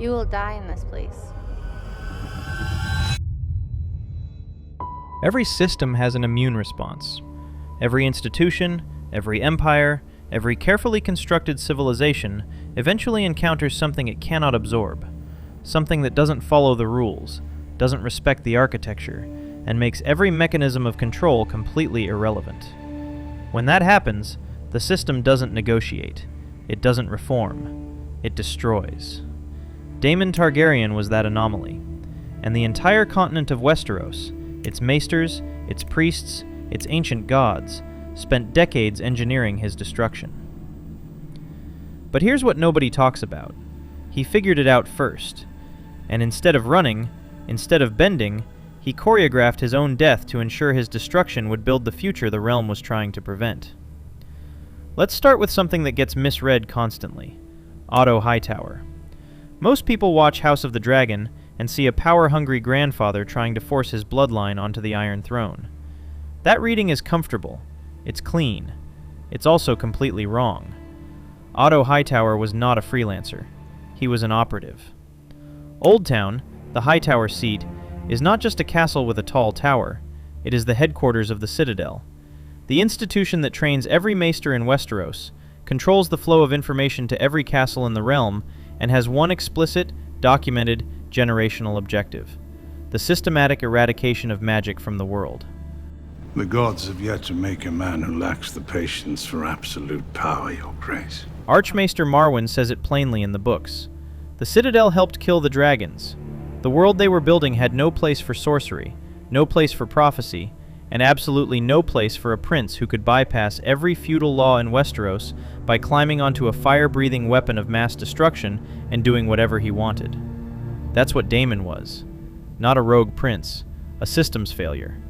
You will die in this place. Every system has an immune response. Every institution, every empire, every carefully constructed civilization eventually encounters something it cannot absorb, something that doesn't follow the rules, doesn't respect the architecture, and makes every mechanism of control completely irrelevant. When that happens, the system doesn't negotiate, it doesn't reform, it destroys. Daemon Targaryen was that anomaly, and the entire continent of Westeros, its maesters, its priests, its ancient gods, spent decades engineering his destruction. But here's what nobody talks about. He figured it out first, and instead of running, instead of bending, he choreographed his own death to ensure his destruction would build the future the realm was trying to prevent. Let's start with something that gets misread constantly: Otto Hightower. Most people watch House of the Dragon and see a power-hungry grandfather trying to force his bloodline onto the Iron Throne. That reading is comfortable, it's clean, it's also completely wrong. Otto Hightower was not a freelancer, he was an operative. Oldtown, the Hightower seat, is not just a castle with a tall tower, it is the headquarters of the Citadel. The institution that trains every maester in Westeros, controls the flow of information to every castle in the realm, and has one explicit, documented, generational objective: the systematic eradication of magic from the world. The gods have yet to make a man who lacks the patience for absolute power, Your Grace. Archmaester Marwyn says it plainly in the books. The Citadel helped kill the dragons. The world they were building had no place for sorcery, no place for prophecy, and absolutely no place for a prince who could bypass every feudal law in Westeros by climbing onto a fire-breathing weapon of mass destruction and doing whatever he wanted. That's what Daemon was. Not a rogue prince, a systems failure.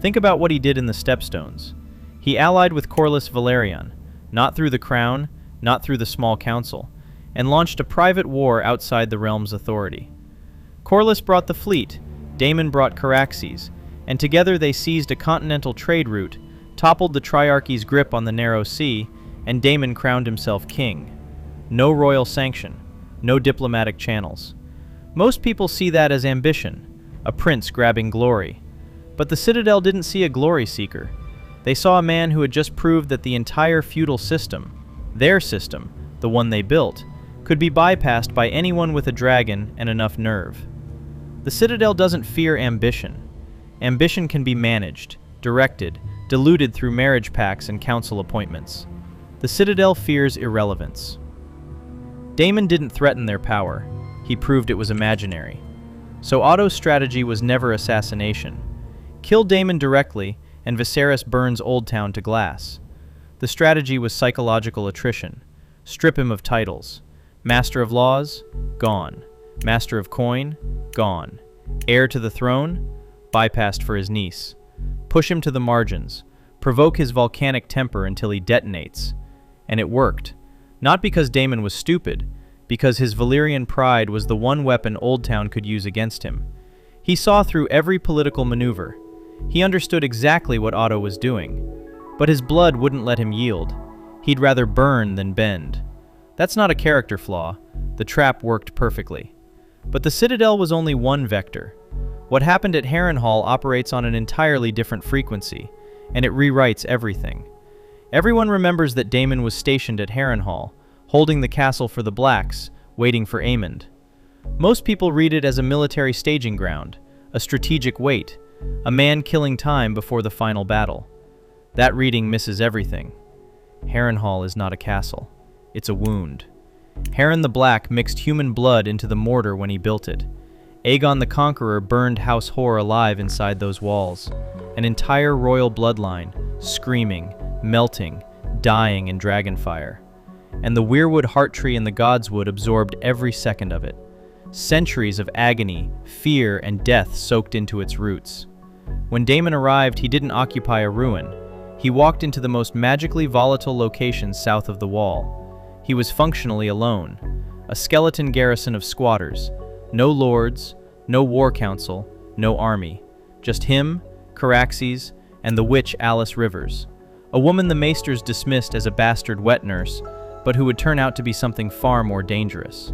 Think about what he did in the Stepstones. He allied with Corlys Velaryon, not through the crown, not through the small council, and launched a private war outside the realm's authority. Corlys brought the fleet, Daemon brought Caraxes, and together they seized a continental trade route, toppled the Triarchy's grip on the narrow sea, and Daemon crowned himself king. No royal sanction, no diplomatic channels. Most people see that as ambition, a prince grabbing glory. But the Citadel didn't see a glory seeker. They saw a man who had just proved that the entire feudal system, their system, the one they built, could be bypassed by anyone with a dragon and enough nerve. The Citadel doesn't fear ambition. Ambition can be managed, directed, diluted through marriage pacts and council appointments. The Citadel fears irrelevance. Daemon didn't threaten their power. He proved it was imaginary. So Otto's strategy was never assassination. Kill Daemon directly, and Viserys burns Oldtown to glass. The strategy was psychological attrition. Strip him of titles. Master of Laws? Gone. Master of Coin? Gone. Heir to the throne? Bypassed for his niece. Push him to the margins. Provoke his volcanic temper until he detonates. And it worked. Not because Daemon was stupid, because his Valyrian pride was the one weapon Oldtown could use against him. He saw through every political maneuver. He understood exactly what Otto was doing. But his blood wouldn't let him yield. He'd rather burn than bend. That's not a character flaw. The trap worked perfectly. But the Citadel was only one vector. What happened at Harrenhal operates on an entirely different frequency, and it rewrites everything. Everyone remembers that Daemon was stationed at Harrenhal, holding the castle for the Blacks, waiting for Aemond. Most people read it as a military staging ground, a strategic wait, a man killing time before the final battle. That reading misses everything. Harrenhal is not a castle. It's a wound. Harren the Black mixed human blood into the mortar when he built it. Aegon the Conqueror burned House Hoare alive inside those walls. An entire royal bloodline, screaming, melting, dying in dragonfire. And the Weirwood heart tree in the Godswood absorbed every second of it. Centuries of agony, fear, and death soaked into its roots. When Daemon arrived, he didn't occupy a ruin. He walked into the most magically volatile location south of the wall. He was functionally alone, a skeleton garrison of squatters. No lords, no war council, no army. Just him, Caraxes, and the witch Alys Rivers. A woman the maesters dismissed as a bastard wet nurse, but who would turn out to be something far more dangerous.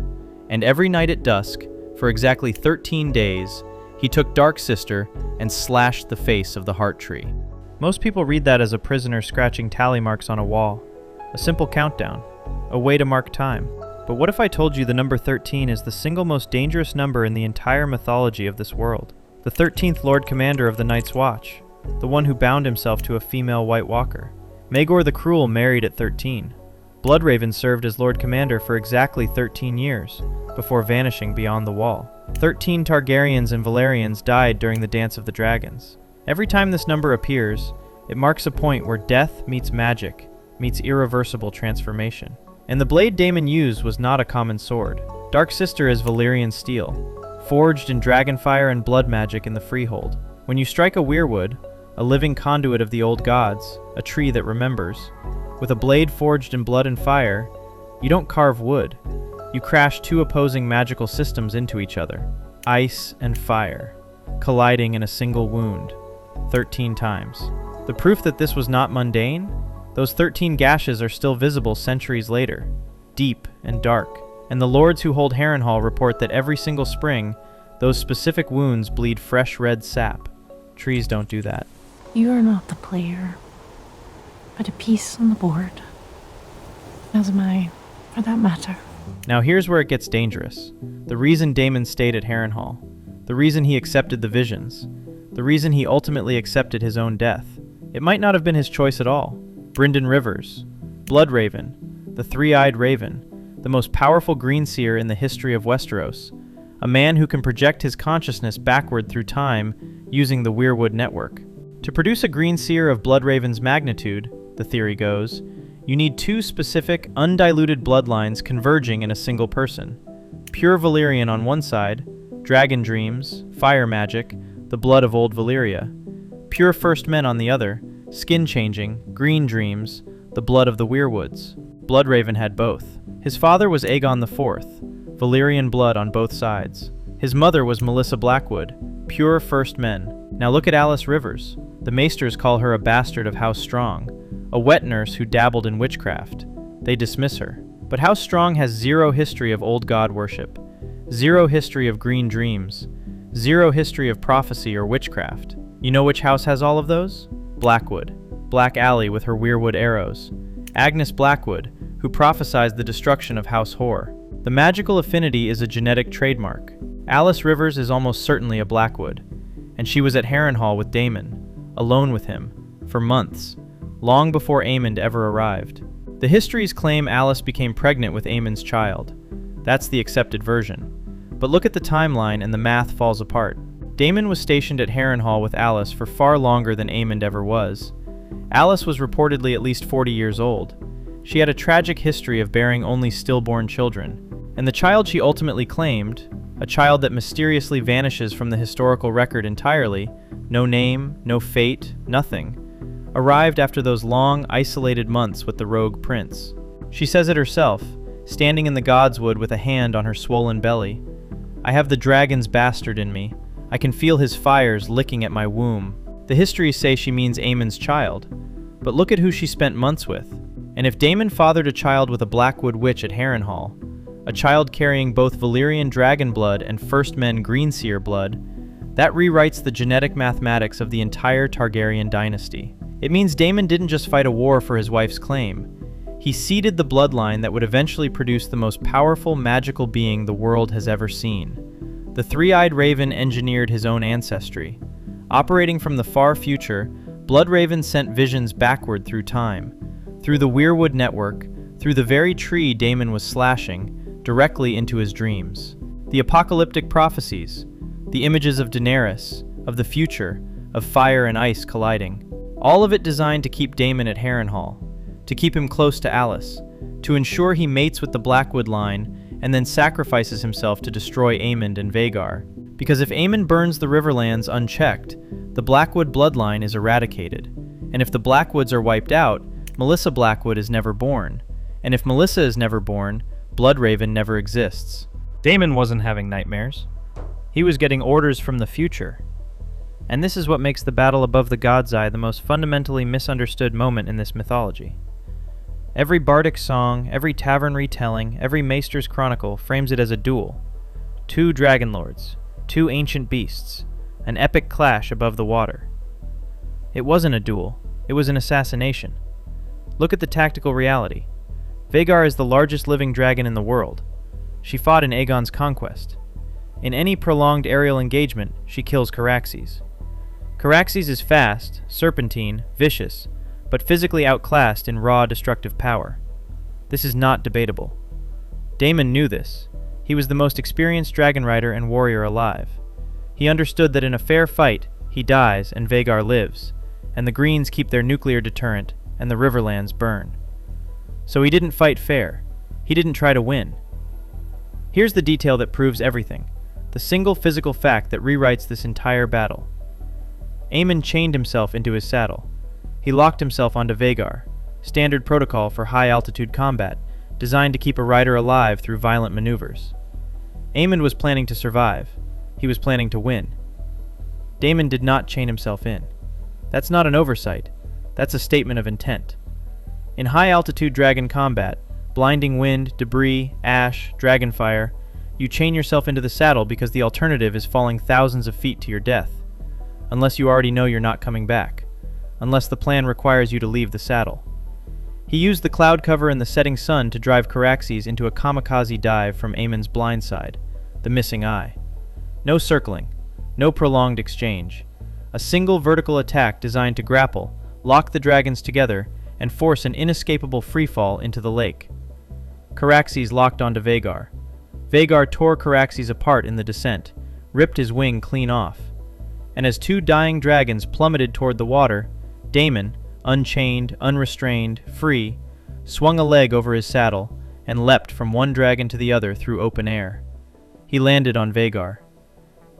And every night at dusk, for exactly 13 days, he took Dark Sister and slashed the face of the Heart Tree. Most people read that as a prisoner scratching tally marks on a wall, a simple countdown, a way to mark time. But what if I told you the number 13 is the single most dangerous number in the entire mythology of this world? The 13th Lord Commander of the Night's Watch, the one who bound himself to a female White Walker. Maegor the Cruel married at 13. Bloodraven served as Lord Commander for exactly 13 years, before vanishing beyond the wall. 13 Targaryens and Valyrians died during the Dance of the Dragons. Every time this number appears, it marks a point where death meets magic, meets irreversible transformation. And the blade Daemon used was not a common sword. Dark Sister is Valyrian steel, forged in dragonfire and blood magic in the Freehold. When you strike a Weirwood, a living conduit of the old gods, a tree that remembers, with a blade forged in blood and fire, you don't carve wood. You crash two opposing magical systems into each other, ice and fire, colliding in a single wound, 13 times. The proof that this was not mundane? Those 13 gashes are still visible centuries later, deep and dark, and the lords who hold Harrenhal report that every single spring, those specific wounds bleed fresh red sap. Trees don't do that. You are not the player, but a piece on the board. As am I, for that matter. Now here's where it gets dangerous. The reason Daemon stayed at Harrenhal, the reason he accepted the visions, the reason he ultimately accepted his own death. It might not have been his choice at all. Brynden Rivers, Bloodraven, the Three-Eyed Raven, the most powerful greenseer in the history of Westeros, a man who can project his consciousness backward through time using the Weirwood network. To produce a greenseer of Bloodraven's magnitude, the theory goes, you need two specific, undiluted bloodlines converging in a single person. Pure Valyrian on one side, dragon dreams, fire magic, the blood of old Valyria. Pure First Men on the other, skin-changing, green dreams, the blood of the Weirwoods. Bloodraven had both. His father was Aegon IV, Valyrian blood on both sides. His mother was Melissa Blackwood, pure First Men. Now look at Alys Rivers. The Maesters call her a bastard of House Strong, a wet nurse who dabbled in witchcraft. They dismiss her. But House Strong has zero history of old god worship, zero history of green dreams, zero history of prophecy or witchcraft. You know which house has all of those? Blackwood, Black Aly with her Weirwood arrows, Agnes Blackwood, who prophesied the destruction of House Hoare. The magical affinity is a genetic trademark. Alys Rivers is almost certainly a Blackwood, and she was at Harrenhal with Daemon, alone with him, for months, long before Aemond ever arrived. The histories claim Alys became pregnant with Aemon's child. That's the accepted version. But look at the timeline and the math falls apart. Daemon was stationed at Harrenhal with Alys for far longer than Aemond ever was. Alys was reportedly at least 40 years old. She had a tragic history of bearing only stillborn children. And the child she ultimately claimed, a child that mysteriously vanishes from the historical record entirely, no name, no fate, nothing, arrived after those long, isolated months with the rogue prince. She says it herself, standing in the Godswood with a hand on her swollen belly. I have the dragon's bastard in me. I can feel his fires licking at my womb. The histories say she means Aemon's child, but look at who she spent months with. And if Daemon fathered a child with a Blackwood witch at Harrenhal, a child carrying both Valyrian dragon blood and First Men greenseer blood, that rewrites the genetic mathematics of the entire Targaryen dynasty. It means Daemon didn't just fight a war for his wife's claim. He seeded the bloodline that would eventually produce the most powerful magical being the world has ever seen. The Three-Eyed Raven engineered his own ancestry. Operating from the far future, Bloodraven sent visions backward through time, through the Weirwood network, through the very tree Daemon was slashing, directly into his dreams. The apocalyptic prophecies, the images of Daenerys, of the future, of fire and ice colliding. All of it designed to keep Daemon at Harrenhal, to keep him close to Alys, to ensure he mates with the Blackwood line and then sacrifices himself to destroy Aemond and Vhagar. Because if Aemond burns the Riverlands unchecked, the Blackwood bloodline is eradicated. And if the Blackwoods are wiped out, Melissa Blackwood is never born. And if Melissa is never born, Bloodraven never exists. Daemon wasn't having nightmares. He was getting orders from the future. And this is what makes the battle above the God's Eye the most fundamentally misunderstood moment in this mythology. Every bardic song, every tavern retelling, every maester's chronicle frames it as a duel. Two dragon lords, two ancient beasts, an epic clash above the water. It wasn't a duel, it was an assassination. Look at the tactical reality. Vhagar is the largest living dragon in the world. She fought in Aegon's conquest. In any prolonged aerial engagement, she kills Caraxes. Caraxes is fast, serpentine, vicious, but physically outclassed in raw destructive power. This is not debatable. Daemon knew this. He was the most experienced dragon rider and warrior alive. He understood that in a fair fight, he dies and Vhagar lives, and the Greens keep their nuclear deterrent and the Riverlands burn. So he didn't fight fair. He didn't try to win. Here's the detail that proves everything, the single physical fact that rewrites this entire battle. Aemon chained himself into his saddle. He locked himself onto Vhagar, standard protocol for high-altitude combat, designed to keep a rider alive through violent maneuvers. Aemon was planning to survive. He was planning to win. Daemon did not chain himself in. That's not an oversight. That's a statement of intent. In high-altitude dragon combat, blinding wind, debris, ash, dragonfire, you chain yourself into the saddle because the alternative is falling thousands of feet to your death, unless you already know you're not coming back, unless the plan requires you to leave the saddle. He used the cloud cover and the setting sun to drive Caraxes into a kamikaze dive from Aemon's blind side, the missing eye. No circling, no prolonged exchange. A single vertical attack designed to grapple, lock the dragons together, and force an inescapable freefall into the lake. Caraxes locked onto Vhagar. Vhagar tore Caraxes apart in the descent, ripped his wing clean off. And as two dying dragons plummeted toward the water, Daemon, unchained, unrestrained, free, swung a leg over his saddle and leapt from one dragon to the other through open air. He landed on Vhagar.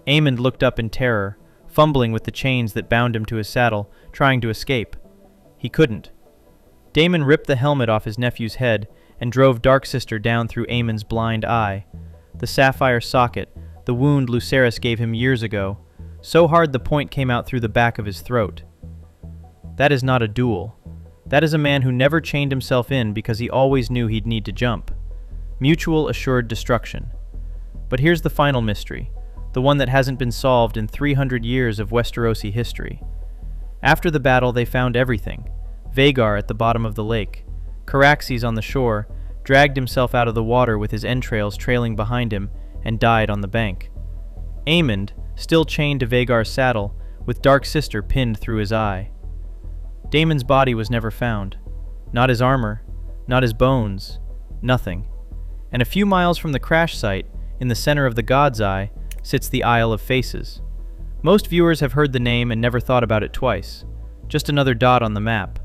Aemon looked up in terror, fumbling with the chains that bound him to his saddle, trying to escape. He couldn't. Daemon ripped the helmet off his nephew's head and drove Darksister down through Aemon's blind eye. The sapphire socket, the wound Lucerys gave him years ago, so hard the point came out through the back of his throat. That is not a duel. That is a man who never chained himself in because he always knew he'd need to jump. Mutual assured destruction. But here's the final mystery, the one that hasn't been solved in 300 years of Westerosi history. After the battle, they found everything. Vhagar at the bottom of the lake. Caraxes on the shore dragged himself out of the water with his entrails trailing behind him and died on the bank. Aemond, still chained to Vhagar's saddle, with Darksister pinned through his eye. Daemon's body was never found. Not his armor, not his bones, nothing. And a few miles from the crash site, in the center of the God's Eye, sits the Isle of Faces. Most viewers have heard the name and never thought about it twice. Just another dot on the map.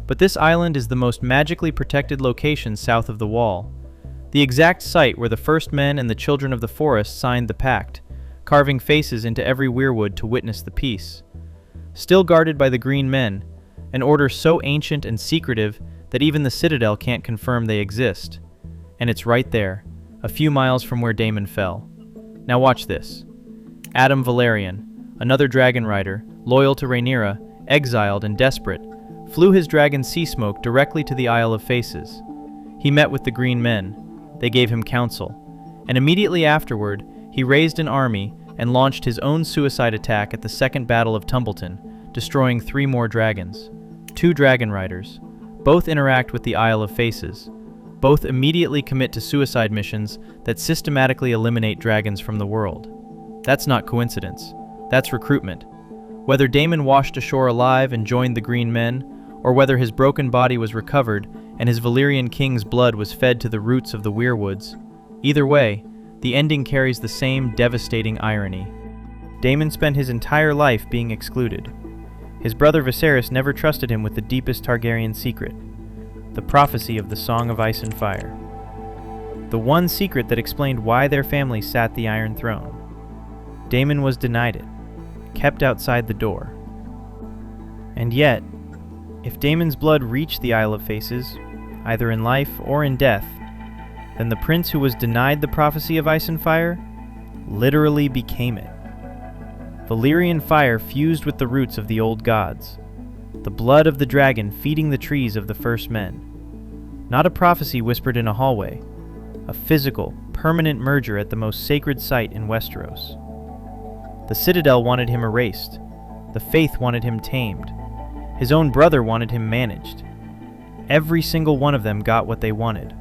But this island is the most magically protected location south of the Wall. The exact site where the First Men and the Children of the Forest signed the pact, carving faces into every weirwood to witness the peace. Still guarded by the Green Men, an order so ancient and secretive that even the Citadel can't confirm they exist. And it's right there, a few miles from where Daemon fell. Now watch this. Adam Valerian, another dragon rider, loyal to Rhaenyra, exiled and desperate, flew his dragon Seasmoke directly to the Isle of Faces. He met with the Green Men. They gave him counsel. And immediately afterward, he raised an army and launched his own suicide attack at the Second Battle of Tumbleton, destroying 3 more dragons. 2 dragon riders. Both interact with the Isle of Faces. Both immediately commit to suicide missions that systematically eliminate dragons from the world. That's not coincidence. That's recruitment. Whether Daemon washed ashore alive and joined the Green Men, or whether his broken body was recovered and his Valyrian king's blood was fed to the roots of the Weirwoods, either way, the ending carries the same devastating irony. Daemon spent his entire life being excluded. His brother Viserys never trusted him with the deepest Targaryen secret, the prophecy of the Song of Ice and Fire. The one secret that explained why their family sat the Iron Throne. Daemon was denied it, kept outside the door. And yet, if Daemon's blood reached the Isle of Faces, either in life or in death, then the prince who was denied the prophecy of Ice and Fire literally became it. Valyrian fire fused with the roots of the old gods, the blood of the dragon feeding the trees of the First Men. Not a prophecy whispered in a hallway. A physical, permanent merger at the most sacred site in Westeros. The Citadel wanted him erased. The Faith wanted him tamed. His own brother wanted him managed. Every single one of them got what they wanted.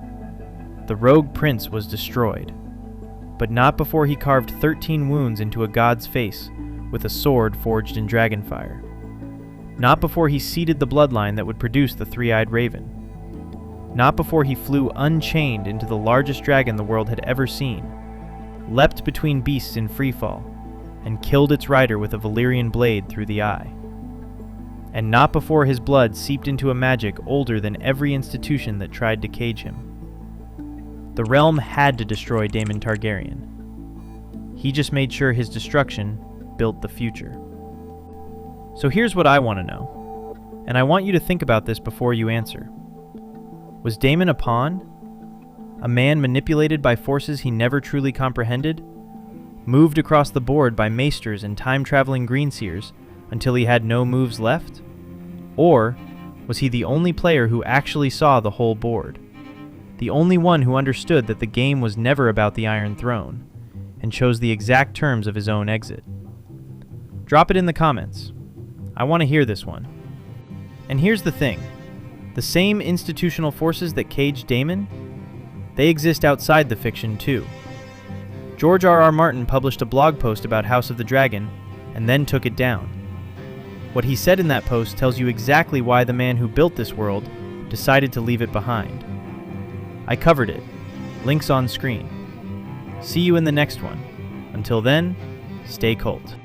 The rogue prince was destroyed. But not before he carved 13 wounds into a god's face with a sword forged in dragonfire. Not before he seeded the bloodline that would produce the three-eyed raven. Not before he flew unchained into the largest dragon the world had ever seen, leapt between beasts in freefall, and killed its rider with a Valyrian blade through the eye. And not before his blood seeped into a magic older than every institution that tried to cage him. The realm had to destroy Daemon Targaryen. He just made sure his destruction built the future. So here's what I want to know, and I want you to think about this before you answer. Was Daemon a pawn? A man manipulated by forces he never truly comprehended? Moved across the board by maesters and time-traveling greenseers until he had no moves left? Or was he the only player who actually saw the whole board? The only one who understood that the game was never about the Iron Throne, and chose the exact terms of his own exit? Drop it in the comments. I want to hear this one. And here's the thing. The same institutional forces that caged Daemon, they exist outside the fiction too. George R.R. Martin published a blog post about House of the Dragon, and then took it down. What he said in that post tells you exactly why the man who built this world decided to leave it behind. I covered it. Links on screen. See you in the next one. Until then, stay cult.